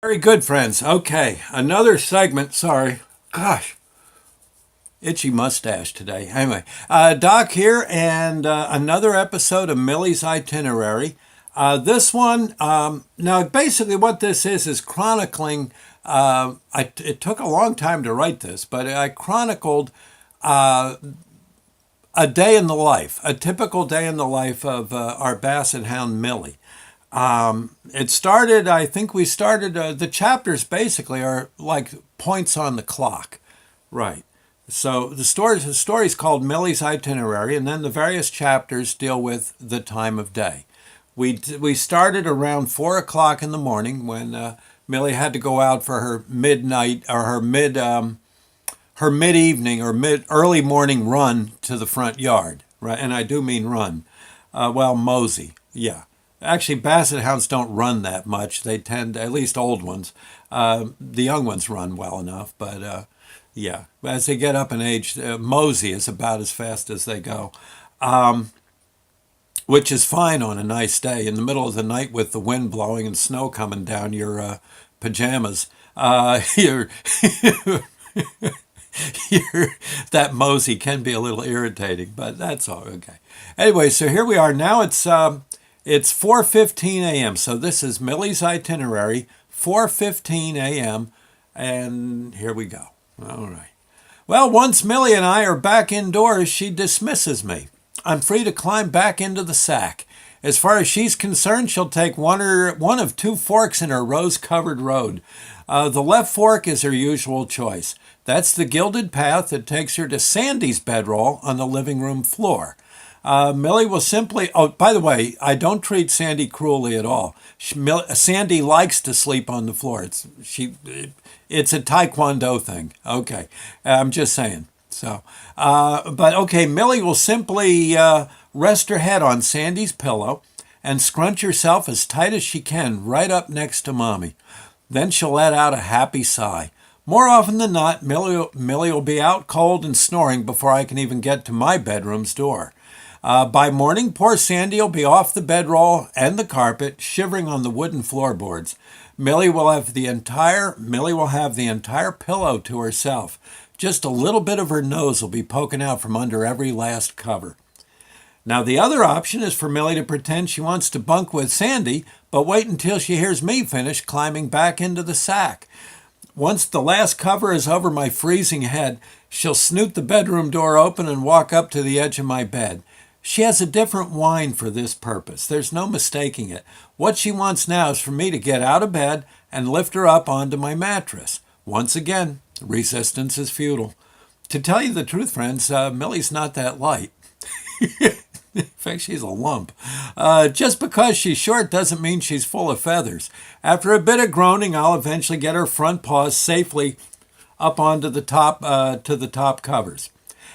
Very good, friends. Okay, another segment. Sorry. Gosh, itchy mustache today. Anyway, Doc here, and another episode of Millie's Itinerary. This one, now basically what this is chronicling. It took a long time to write this, but I chronicled a day in the life, a typical day in the life of our basset hound Millie. It started, I think we started, the chapters basically are like points on the clock. Right. So the story's called Millie's Itinerary, and then the various chapters deal with the time of day. We started around 4 o'clock in the morning when Millie had to go out for her midnight or her mid evening or mid early morning run to the front yard. Right, and I do mean run. Mosey. Yeah. Actually, basset hounds don't run that much. They tend, at least old ones. The young ones run well enough, but yeah, as they get up in age, mosey is about as fast as they go, which is fine on a nice day. In the middle of the night with the wind blowing and snow coming down your pajamas, your, that mosey can be a little irritating, but that's all okay. Anyway, so here we are. Now it's 4:15 a.m. So this is Millie's Itinerary, 4:15 a.m. And here we go. All right. Well, once Millie and I are back indoors, she dismisses me. I'm free to climb back into the sack. As far as she's concerned, she'll take one of two forks in her rose-covered road. The left fork is her usual choice. That's the gilded path that takes her to Sandy's bedroll on the living room floor. Millie will simply, oh, by the way, I don't treat Sandy cruelly at all. Sandy likes to sleep on the floor. It's a Taekwondo thing. Okay, I'm just saying. So, but okay, Millie will simply rest her head on Sandy's pillow and scrunch herself as tight as she can right up next to Mommy. Then she'll let out a happy sigh. More often than not, Millie will be out cold and snoring before I can even get to my bedroom's door. By morning, poor Sandy will be off the bedroll and the carpet, shivering on the wooden floorboards. Millie will have the entire pillow to herself. Just a little bit of her nose will be poking out from under every last cover. Now, the other option is for Millie to pretend she wants to bunk with Sandy, but wait until she hears me finish climbing back into the sack. Once the last cover is over my freezing head, she'll snoot the bedroom door open and walk up to the edge of my bed. She has a different whine for this purpose. There's no mistaking it. What she wants now is for me to get out of bed and lift her up onto my mattress. Once again, resistance is futile. To tell you the truth, friends, Millie's not that light. In fact, she's a lump. Just because she's short doesn't mean she's full of feathers. After a bit of groaning, I'll eventually get her front paws safely up onto the top to the top covers.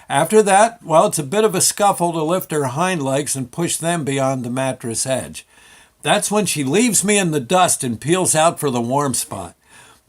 After that, well, it's a bit of a scuffle to lift her hind legs and push them beyond the mattress edge. That's when she leaves me in the dust and peels out for the warm spot.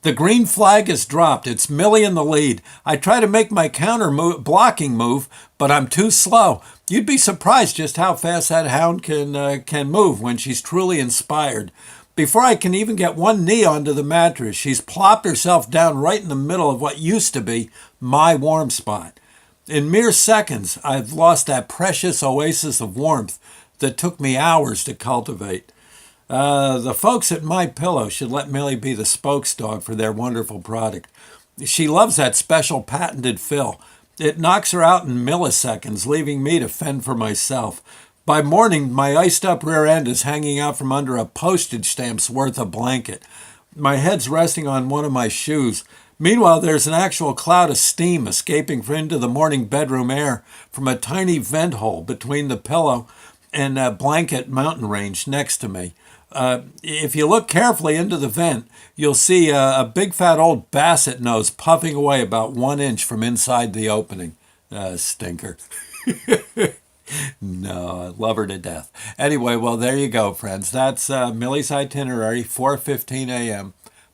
The green flag is dropped. It's Millie in the lead. I try to make my blocking move, but I'm too slow. You'd be surprised just how fast that hound can move when she's truly inspired. Before I can even get one knee onto the mattress, she's plopped herself down right in the middle of what used to be my warm spot. In mere seconds, I've lost that precious oasis of warmth that took me hours to cultivate. The folks at My Pillow should let Millie be the spokesdog for their wonderful product. She loves that special patented fill. It knocks her out in milliseconds, leaving me to fend for myself. By morning, my iced-up rear end is hanging out from under a postage stamp's worth of blanket. My head's resting on one of my shoes. Meanwhile, there's an actual cloud of steam escaping into the morning bedroom air from a tiny vent hole between the pillow and a blanket mountain range next to me. If you look carefully into the vent, you'll see a big fat old basset nose puffing away about 1 inch from inside the opening. Stinker. No, I love her to death. Anyway, well, there you go, friends. That's Millie's Itinerary, 4:15 a.m.,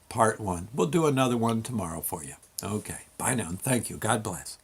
Part 1. We'll do another one tomorrow for you. Okay, bye now, and thank you. God bless.